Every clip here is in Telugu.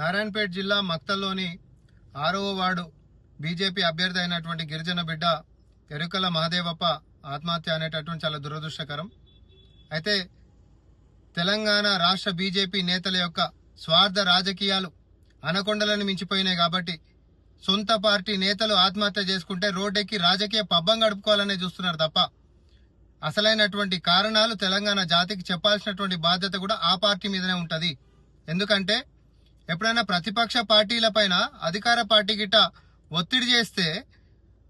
నారాయణపేట జిల్లా మక్తల్లోని 6వ వార్డు బీజేపీ అభ్యర్థి అయినటువంటి గిరిజన బిడ్డ ఎరుకల మహదేవప్ప ఆత్మహత్య అనేటటువంటి చాలా దురదృష్టకరం. అయితే తెలంగాణ రాష్ట్ర బీజేపీ నేతల యొక్క స్వార్థ రాజకీయాలు అనకొండలను మించిపోయినాయి కాబట్టి సొంత పార్టీ నేతలు ఆత్మహత్య చేసుకుంటే రోడ్డెక్కి రాజకీయ పబ్బం గడుపుకోవాలనే చూస్తున్నారు తప్ప అసలైనటువంటి కారణాలు తెలంగాణ జాతికి చెప్పాల్సినటువంటి బాధ్యత కూడా ఆ పార్టీ మీదనే ఉంటది. ఎందుకంటే ఎప్పుడైనా ప్రతిపక్ష పార్టీల పైన అధికార పార్టీ గిట్ట ఒత్తిడి చేస్తే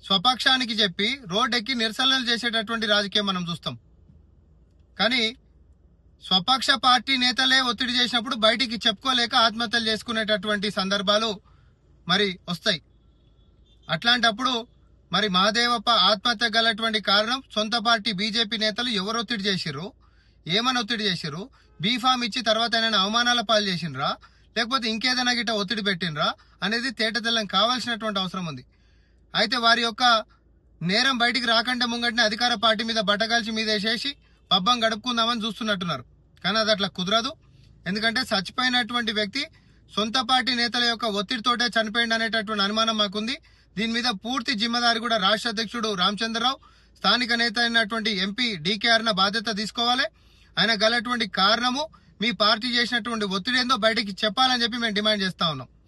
స్వపక్షానికి చెప్పి రోడ్డెక్కి నిరసనలు చేసేటటువంటి రాజకీయం మనం చూస్తాం. కానీ స్వపక్ష పార్టీ నేతలే ఒత్తిడి చేసినప్పుడు బయటికి చెప్పుకోలేక ఆత్మహత్యలు చేసుకునేటటువంటి సందర్భాలు మరి వస్తాయి. అట్లాంటప్పుడు మరి మహదేవప్ప ఆత్మహత్య గలటువంటి కారణం సొంత పార్టీ బీజేపీ నేతలు ఎవరు ఒత్తిడి చేసిర్రు, ఏమని ఒత్తిడి చేసిర్రు, బీఫామ్ ఇచ్చి తర్వాత ఆయన అవమానాల పాలు చేసిండ్రా లేకపోతే ఇంకేదైనా గిట్ట ఒత్తిడి పెట్టినరా అనేది తేటతెల్లం కావాల్సినటువంటి అవసరం ఉంది. అయితే వారి యొక్క నేరం బయటికి రాకుండా ముంగటిని అధికార పార్టీ మీద బట్టగాల్చి మీద వేసేసి పబ్బం గడుపుకుందామని చూస్తున్నట్టున్నారు. కానీ అది అట్లా కుదరదు. ఎందుకంటే చచ్చిపోయినటువంటి వ్యక్తి సొంత పార్టీ నేతల యొక్క ఒత్తిడితోటే చనిపోయింది అనేటటువంటి అనుమానం మాకుంది. దీని మీద పూర్తి జిమ్మదారి కూడా రాష్ట్ర అధ్యక్షుడు రామచంద్రరావు, స్థానిక నేత అయినటువంటి ఎంపీ డీకేఆర్ బాధ్యత తీసుకోవాలి. ఆయన గలటువంటి కారణము మీ పార్టీ చేసినటువంటి ఒత్తిడి ఏందో బయటికి చెప్పాలని చెప్పి మేము డిమాండ్ చేస్తా ఉన్నాం.